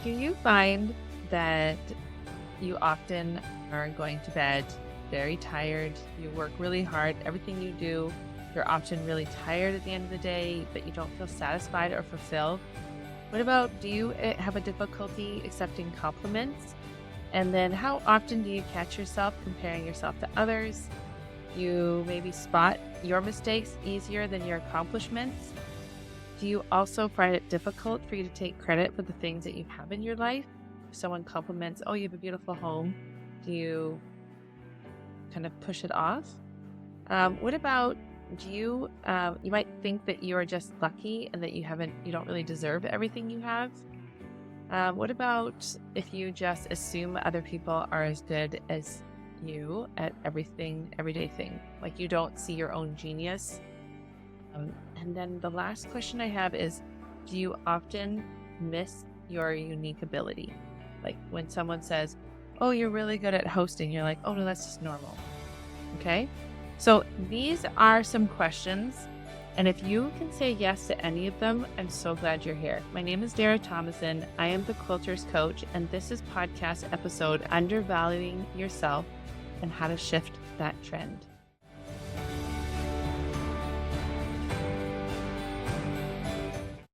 Do you find that you often are going to bed very tired? You work really hard, everything you do, you're often really tired at the end of the day, but you don't feel satisfied or fulfilled? What about, do you have a difficulty accepting compliments? And then how often do you catch yourself comparing yourself to others? You maybe spot your mistakes easier than your accomplishments. Do you also find it difficult for you to take credit for the things that you have in your life? If someone compliments, oh, you have a beautiful home, do you kind of push it off? What about, do you, you might think that you are just lucky and that you don't really deserve everything you have? What about if you just assume other people are as good as you at everyday thing? Like you don't see your own genius. And then the last question I have is, do you often miss your unique ability? Like when someone says, oh, you're really good at hosting, you're like, oh, no, that's just normal. Okay. So these are some questions. And if you can say yes to any of them, I'm so glad you're here. My name is Dara Thomason. I am the Quilters coach, and this is podcast episode Undervaluing Yourself and How to Shift That Trend.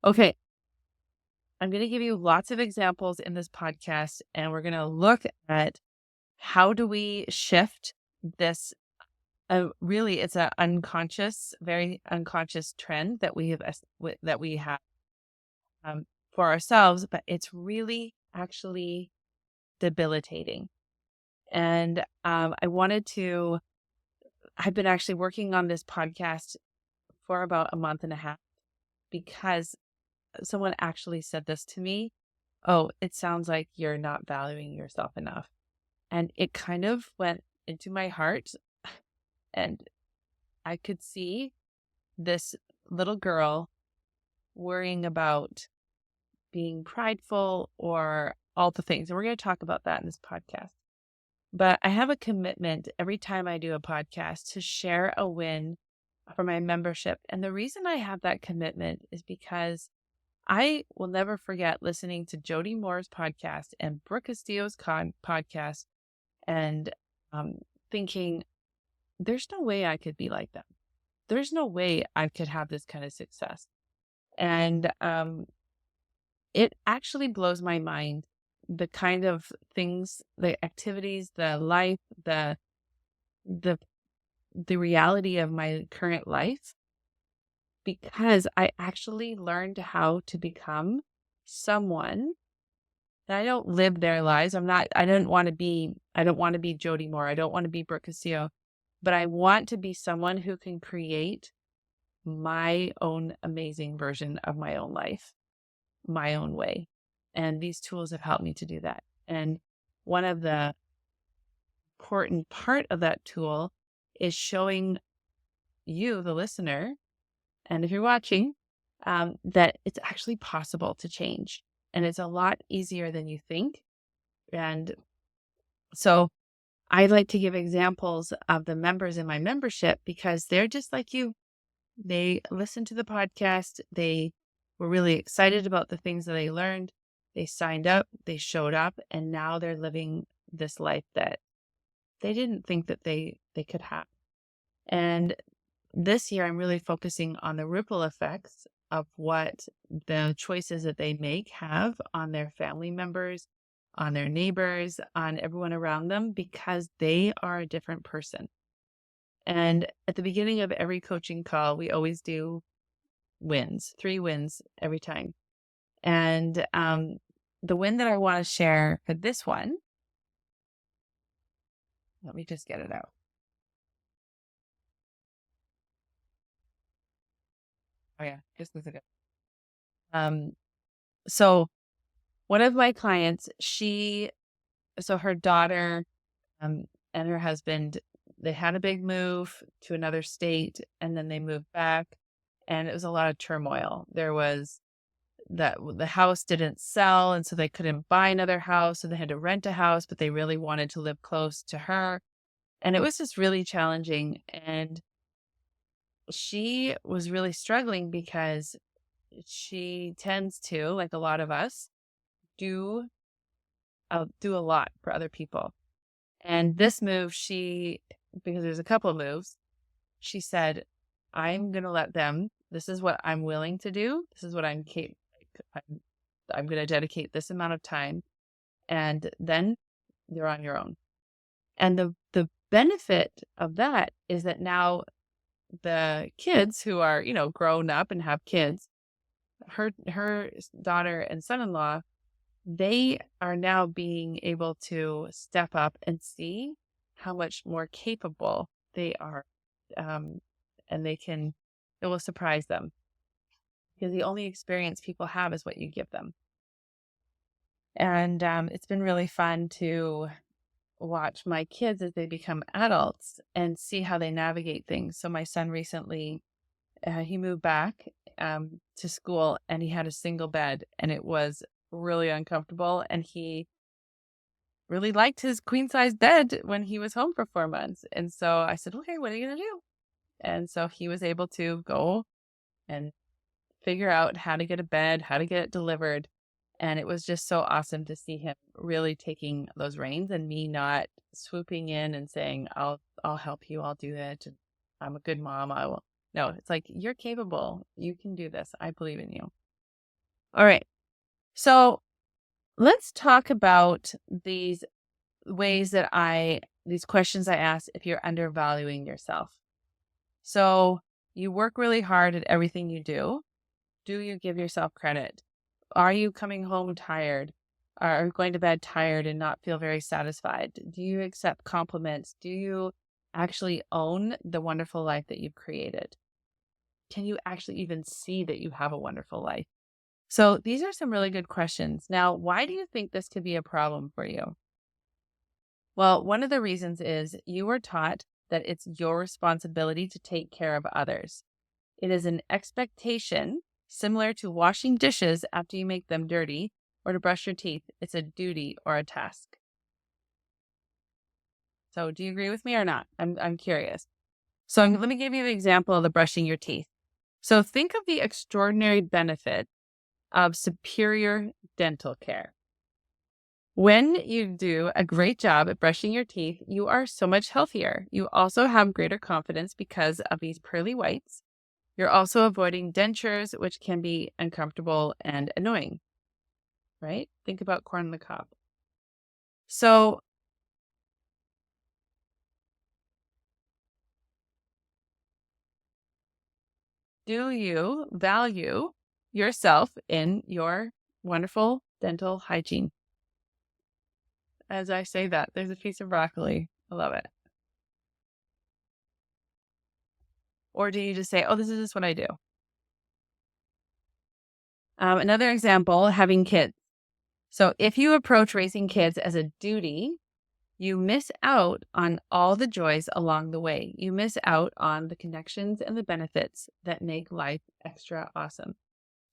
Okay, I'm going to give you lots of examples in this podcast, and we're going to look at how do we shift this. Really, it's an unconscious, very unconscious trend that we have for ourselves, but it's really actually debilitating. And I've been actually working on this podcast for about a month and a half because someone actually said this to me. Oh, it sounds like you're not valuing yourself enough. And it kind of went into my heart. And I could see this little girl worrying about being prideful or all the things. And we're going to talk about that in this podcast. But I have a commitment every time I do a podcast to share a win for my membership. And the reason I have that commitment is because I will never forget listening to Jody Moore's podcast and Brooke Castillo's podcast and thinking, there's no way I could be like them. There's no way I could have this kind of success. And it actually blows my mind, the kind of things, the activities, the life, the reality of my current life, because I actually learned how to become someone that I don't live their lives. I don't want to be Jody Moore. I don't want to be Brooke Castillo, but I want to be someone who can create my own amazing version of my own life, my own way. And these tools have helped me to do that. And one of the important part of that tool is showing you, the listener, and if you're watching, that it's actually possible to change. And it's a lot easier than you think. And so I like to give examples of the members in my membership because they're just like you. They listened to the podcast. They were really excited about the things that they learned. They signed up, they showed up, and now they're living this life that they didn't think that they could have. And this year, I'm really focusing on the ripple effects of what the choices that they make have on their family members, on their neighbors, on everyone around them, because they are a different person. And at the beginning of every coaching call, we always do wins, 3 wins every time. And the win that I want to share for this one, let me just get it out. Oh yeah, this is a good. So one of my clients, her daughter and her husband, they had a big move to another state and then they moved back and it was a lot of turmoil. There was that the house didn't sell and so they couldn't buy another house. So they had to rent a house, but they really wanted to live close to her. And it was just really challenging. And she was really struggling because she tends to, like a lot of us, do do a lot for other people. And this move, because there's a couple of moves, she said, I'm going to let them, this is what I'm willing to do. This is what I'm going to dedicate this amount of time. And then you're on your own. And the benefit of that is that now the kids who are, grown up and have kids, her daughter and son-in-law, they are now being able to step up and see how much more capable they are. And it will surprise them, because the only experience people have is what you give them. And it's been really fun to watch my kids as they become adults and see how they navigate things. So my son recently, he moved back to school, and he had a single bed, and it was really uncomfortable. And he really liked his queen size bed when he was home for 4 months. And so I said, okay, what are you going to do? And so he was able to go and figure out how to get a bed, how to get it delivered. And it was just so awesome to see him really taking those reins, and me not swooping in and saying, I'll help you. I'll do it. I'm a good mom. I will. No, it's like, you're capable. You can do this. I believe in you. All right. So let's talk about these questions I ask if you're undervaluing yourself. So you work really hard at everything you do. Do you give yourself credit? Are you coming home tired, or going to bed tired and not feel very satisfied? Do you accept compliments? Do you actually own the wonderful life that you've created? Can you actually even see that you have a wonderful life? So these are some really good questions. Now, why do you think this could be a problem for you? Well, one of the reasons is you were taught that it's your responsibility to take care of others. It is an expectation similar to washing dishes after you make them dirty, or to brush your teeth. It's a duty or a task. So do you agree with me or not? I'm curious. So let me give you an example of the brushing your teeth. So think of the extraordinary benefit of superior dental care. When you do a great job at brushing your teeth, you are so much healthier. You also have greater confidence because of these pearly whites. You're also avoiding dentures, which can be uncomfortable and annoying, right? Think about corn on the cob. So do you value yourself in your wonderful dental hygiene? As I say that, there's a piece of broccoli. I love it. Or do you just say, oh, this is just what I do? Another example, having kids. So if you approach raising kids as a duty, you miss out on all the joys along the way. You miss out on the connections and the benefits that make life extra awesome.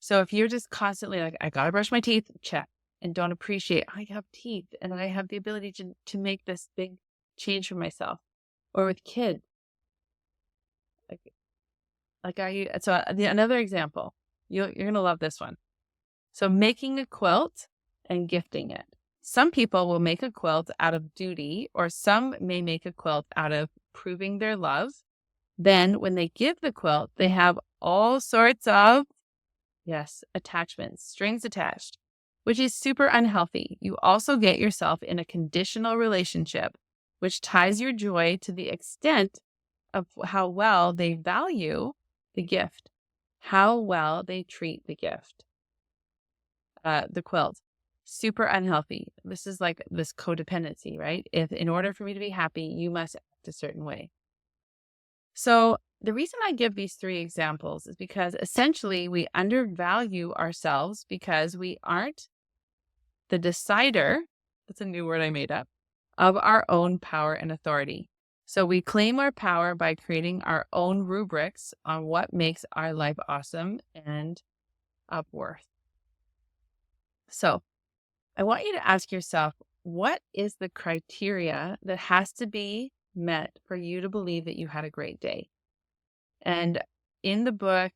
So if you're just constantly like, I gotta brush my teeth, check, and don't appreciate, I have teeth and I have the ability to make this big change for myself. Or with kids, another example, you're gonna love this one. So making a quilt and gifting it. Some people will make a quilt out of duty, or some may make a quilt out of proving their love. Then when they give the quilt, they have all sorts of, attachments, strings attached, which is super unhealthy. You also get yourself in a conditional relationship, which ties your joy to the extent of how well they value the gift, how well they treat the gift. The quilt, super unhealthy. This is like this codependency, right? If in order for me to be happy, you must act a certain way. So the reason I give these 3 examples is because essentially we undervalue ourselves because we aren't the decider, that's a new word I made up, of our own power and authority. So we claim our power by creating our own rubrics on what makes our life awesome and of worth. So I want you to ask yourself, what is the criteria that has to be met for you to believe that you had a great day? And in the book,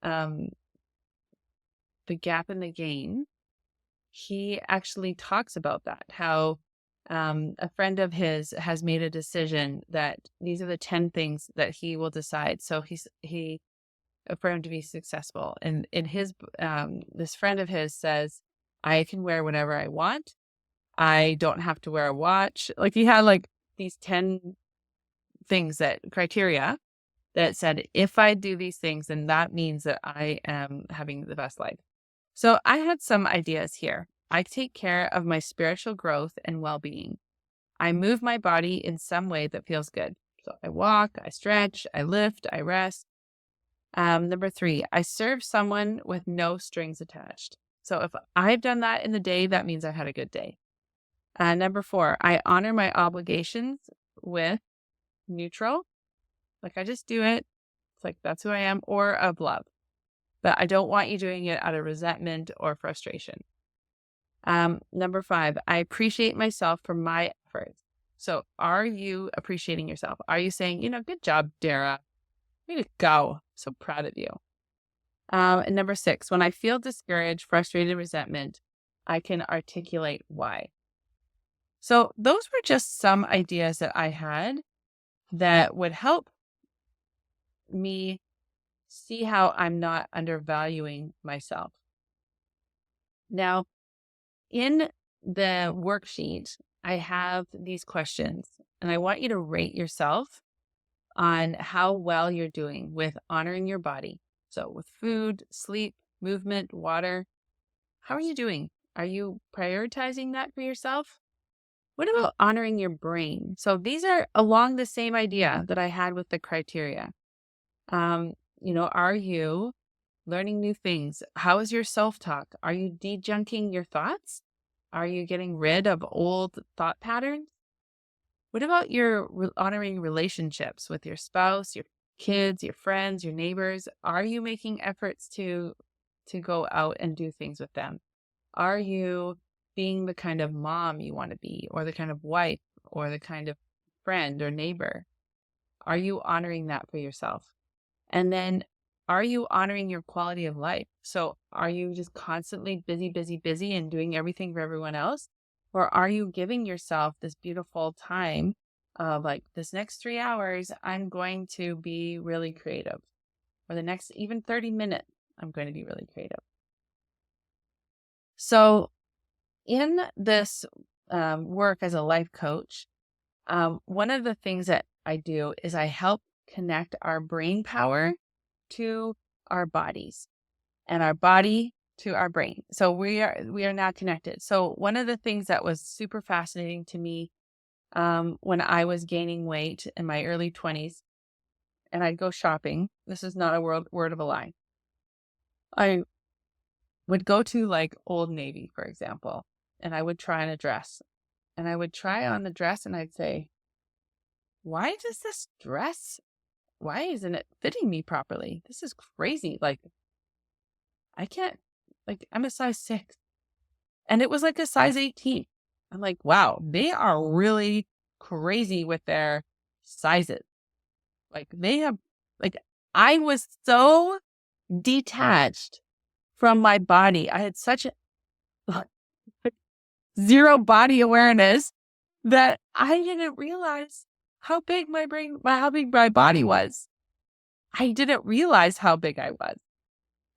The Gap and the Gain, he actually talks about that, how a friend of his has made a decision that these are the 10 things that he will decide. So he for him to be successful. And in his, this friend of his says, I can wear whatever I want. I don't have to wear a watch. Like he had like these 10 things, that criteria that said, if I do these things, then that means that I am having the best life. So I had some ideas here. I take care of my spiritual growth and well-being. I move my body in some way that feels good. So I walk, I stretch, I lift, I rest. Number 3, I serve someone with no strings attached. So if I've done that in the day, that means I've had a good day. Number 4, I honor my obligations with neutral. Like I just do it. It's like, that's who I am, or of love. But I don't want you doing it out of resentment or frustration. Number 5, I appreciate myself for my efforts. So are you appreciating yourself? Are you saying, good job, Dara. Way to go. So proud of you. And number 6, when I feel discouraged, frustrated, resentment, I can articulate why. So those were just some ideas that I had that would help me see how I'm not undervaluing myself. Now, in the worksheet, I have these questions, and I want you to rate yourself on how well you're doing with honoring your body. So with food, sleep, movement, water, how are you doing? Are you prioritizing that for yourself? What about honoring your brain? So these are along the same idea that I had with the criteria. Are you learning new things? How is your self-talk? Are you de-junking your thoughts? Are you getting rid of old thought patterns? What about your honoring relationships with your spouse, your kids, your friends, your neighbors? Are you making efforts to go out and do things with them? Are you being the kind of mom you want to be, or the kind of wife, or the kind of friend or neighbor? Are you honoring that for yourself? And then, are you honoring your quality of life? So are you just constantly busy, busy, busy and doing everything for everyone else? Or are you giving yourself this beautiful time of like, this next 3 hours, I'm going to be really creative. Or the next even 30 minutes, I'm going to be really creative. So in this work as a life coach, one of the things that I do is I help connect our brain power to our bodies, and our body to our brain. So we are now connected. So one of the things that was super fascinating to me when I was gaining weight in my early 20s, and I'd go shopping. This is not a word of a lie. I would go to like Old Navy, for example, and I would try on a dress. And I would try on the dress and I'd say, why isn't it fitting me properly? This is crazy. Like, I can't, like, I'm a size 6. And it was like a size 18. I'm like, wow, they are really crazy with their sizes. Like, they have, like, I was so detached from my body. I had such a zero body awareness that I didn't realize how big how big my body was. I didn't realize how big I was.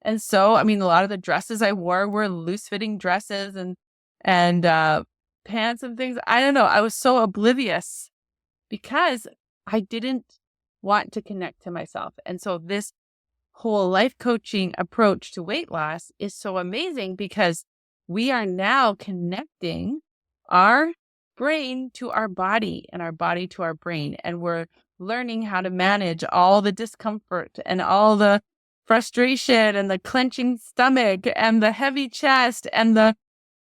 And so, I mean, a lot of the dresses I wore were loose fitting dresses and pants and things. I don't know. I was so oblivious because I didn't want to connect to myself. And so this whole life coaching approach to weight loss is so amazing because we are now connecting our brain to our body and our body to our brain. And we're learning how to manage all the discomfort and all the frustration and the clenching stomach and the heavy chest and the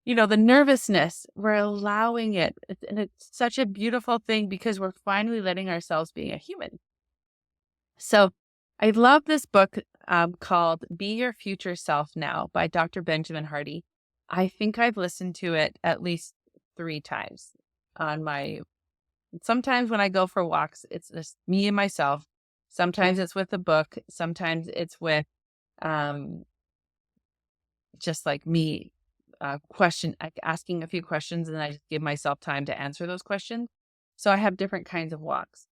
nervousness. We're allowing it. And it's such a beautiful thing because we're finally letting ourselves be a human. So I love this book called Be Your Future Self Now by Dr. Benjamin Hardy. I think I've listened to it at least 3 times sometimes when I go for walks, it's just me and myself. Sometimes it's with a book. Sometimes it's with just like me asking a few questions, and I just give myself time to answer those questions. So I have different kinds of walks.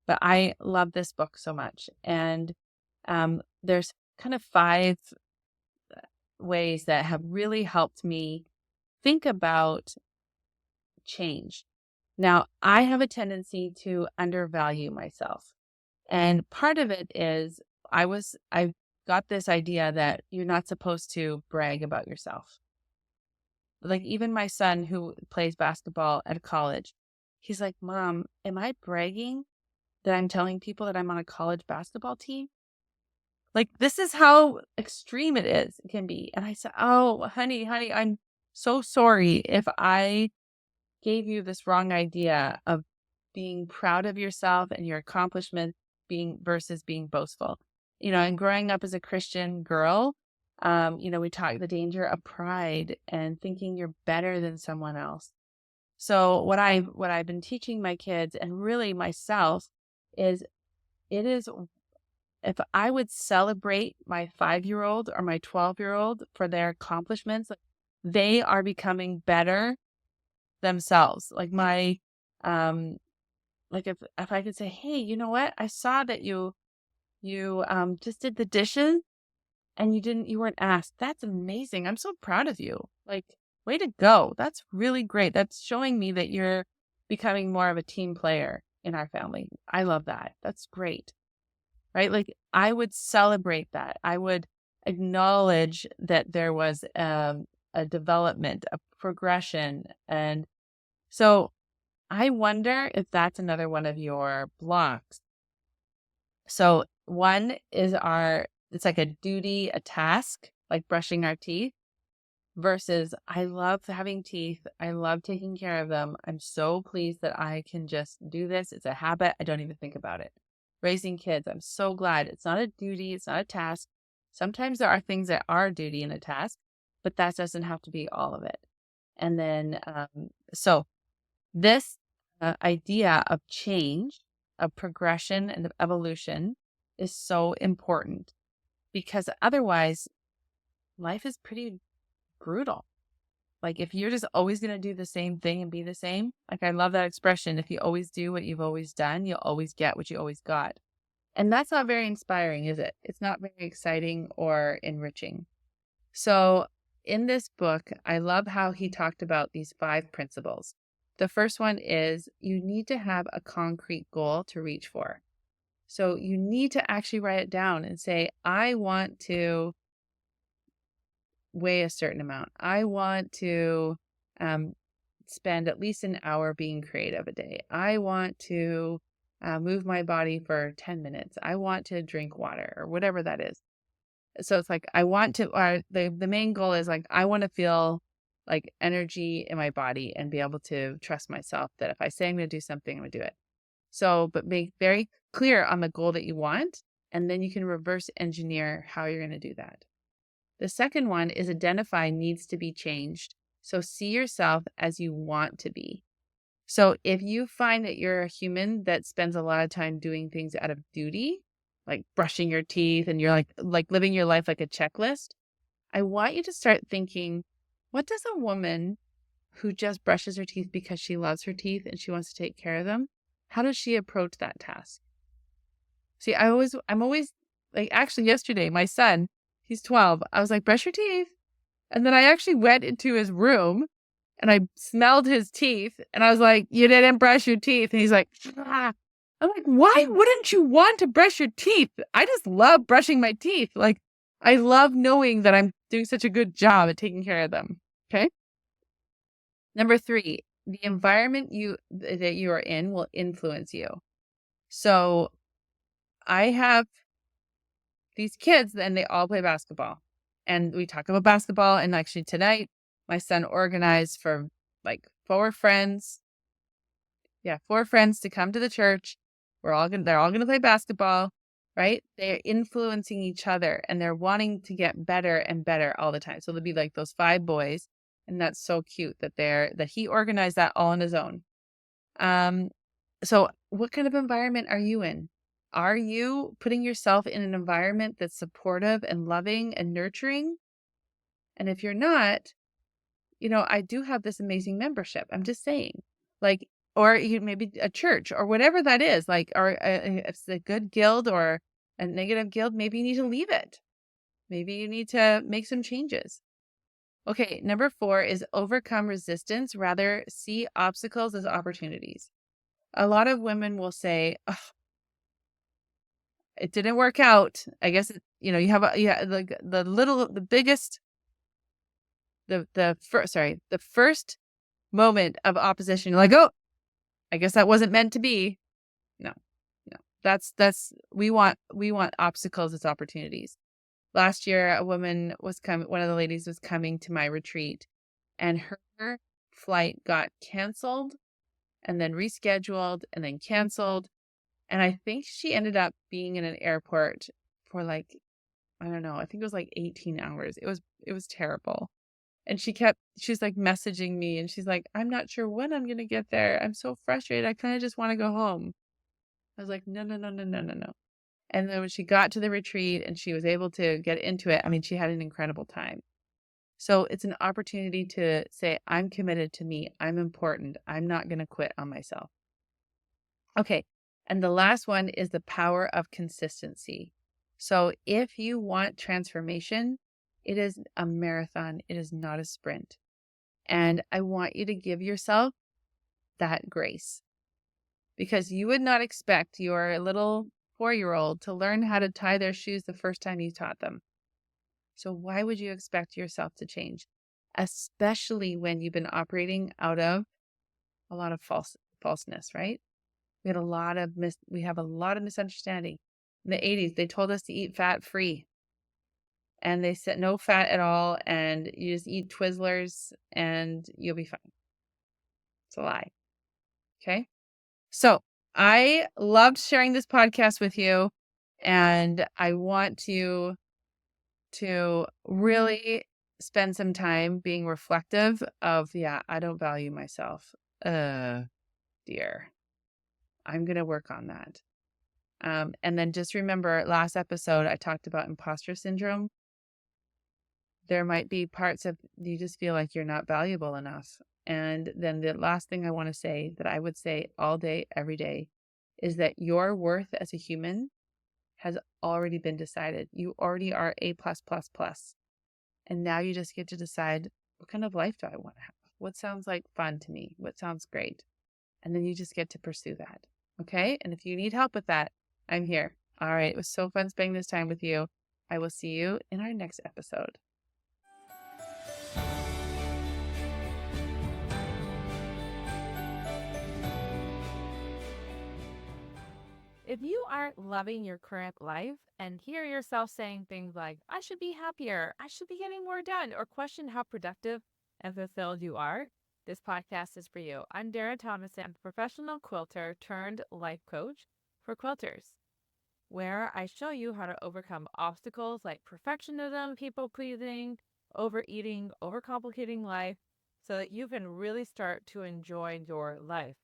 But I love this book so much. And there's kind of 5 ways that have really helped me think about change. Now, I have a tendency to undervalue myself. And part of it is I got this idea that you're not supposed to brag about yourself. Like even my son who plays basketball at college, he's like, "Mom, am I bragging that I'm telling people that I'm on a college basketball team?" Like this is how extreme it can be. And I said, "Oh, honey, I'm so sorry if I gave you this wrong idea of being proud of yourself and your accomplishment being versus being boastful." And growing up as a Christian girl, we talk the danger of pride and thinking you're better than someone else. So what I've been teaching my kids and really myself is it is if I would celebrate my 5-year-old or my 12-year-old for their accomplishments, like, they are becoming better themselves. Like my like if I could say, "Hey, you know what? I saw that you just did the dishes and you weren't asked. That's amazing. I'm so proud of you. Like, way to go. That's really great. That's showing me that you're becoming more of a team player in our family. I love that. That's great." Right? Like I would celebrate that. I would acknowledge that there was a development, a progression. And so I wonder if that's another one of your blocks. So one is it's like a duty, a task, like brushing our teeth versus I love having teeth. I love taking care of them. I'm so pleased that I can just do this. It's a habit. I don't even think about it. Raising kids, I'm so glad. It's not a duty. It's not a task. Sometimes there are things that are a duty and a task, but that doesn't have to be all of it. And then, so this idea of change, of progression and of evolution is so important because otherwise life is pretty brutal. Like if you're just always going to do the same thing and be the same, like I love that expression. If you always do what you've always done, you'll always get what you always got. And that's not very inspiring, is it? It's not very exciting or enriching. So in this book, I love how he talked about these 5 principles. The first one is you need to have a concrete goal to reach for. So you need to actually write it down and say, I want to weigh a certain amount. I want to spend at least an hour being creative a day. I want to move my body for 10 minutes. I want to drink water or whatever that is. So it's like, I want to, the main goal is like, I want to feel like energy in my body and be able to trust myself that if I say I'm going to do something, I'm going to do it. So, but make very clear on the goal that you want, and then you can reverse engineer how you're going to do that. The second one is identify needs to be changed. So see yourself as you want to be. So if you find that you're a human that spends a lot of time doing things out of duty, like brushing your teeth and you're like living your life like a checklist, I want you to start thinking, what does a woman who just brushes her teeth because she loves her teeth and she wants to take care of them, how does she approach that task? See, I'm always like, actually yesterday, my son, he's 12. I was like, brush your teeth. And then I actually went into his room and I smelled his teeth and I was like, you didn't brush your teeth. And he's like, ah. I'm like, why wouldn't you want to brush your teeth? I just love brushing my teeth. Like, I love knowing that I'm doing such a good job at taking care of them. Okay. Number 3, the environment that you are in will influence you. So I have these kids and they all play basketball. And we talk about basketball. And actually tonight, my son organized for like 4 friends. Yeah, 4 friends to come to the church. They're all gonna play basketball, right? They're influencing each other and they're wanting to get better and better all the time. So there'll be like those 5 boys. And that's so cute that he organized that all on his own. So what kind of environment are you in? Are you putting yourself in an environment that's supportive and loving and nurturing? And if you're not, I do have this amazing membership. I'm just saying, like, or you maybe a church or whatever that is, like, or if it's a good guild or a negative guild, maybe you need to leave it. Maybe you need to make some changes. Okay, number 4 is overcome resistance, rather see obstacles as opportunities. A lot of women will say, "Oh, it didn't work out." I guess, you have the first moment of opposition. You're like, "Oh, I guess that wasn't meant to be." No, no. We want obstacles as opportunities. Last year, one of the ladies was coming to my retreat, and her flight got canceled and then rescheduled and then canceled. And I think she ended up being in an airport for like, I don't know, I think it was like 18 hours. It was terrible. And she's like messaging me and she's like, "I'm not sure when I'm going to get there. I'm so frustrated. I kind of just want to go home." I was like, "No, no, no, no, no, no, no." And then when she got to the retreat and she was able to get into it, I mean, she had an incredible time. So it's an opportunity to say, I'm committed to me. I'm important. I'm not going to quit on myself. Okay. And the last one is the power of consistency. So if you want transformation, it is a marathon. It is not a sprint. And I want you to give yourself that grace, because you would not expect your little 4-year-old to learn how to tie their shoes the first time you taught them. So why would you expect yourself to change, especially when you've been operating out of a lot of falseness, right? We have a lot of misunderstanding. In the 80s, they told us to eat fat free, and they said no fat at all, and you just eat Twizzlers and you'll be fine. It's a lie. Okay. So I loved sharing this podcast with you, and I want you to really spend some time being reflective of, yeah, I don't value myself. Dear, I'm going to work on that. And then just remember, last episode, I talked about imposter syndrome. There might be parts of you just feel like you're not valuable enough. And then the last thing I want to say, that I would say all day, every day, is that your worth as a human has already been decided. You already are A++++. And now you just get to decide, what kind of life do I want to have? What sounds like fun to me? What sounds great? And then you just get to pursue that. Okay? And if you need help with that, I'm here. All right. It was so fun spending this time with you. I will see you in our next episode. If you aren't loving your current life and hear yourself saying things like, "I should be happier, I should be getting more done," or question how productive and fulfilled you are, this podcast is for you. I'm Dara Thomas, I'm a professional quilter turned life coach for Quilters, where I show you how to overcome obstacles like perfectionism, people pleasing, overeating, overcomplicating life, so that you can really start to enjoy your life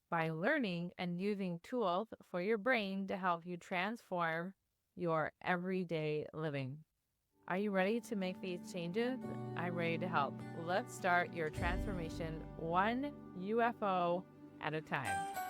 by learning and using tools for your brain to help you transform your everyday living. Are you ready to make these changes? I'm ready to help. Let's start your transformation one UFO at a time.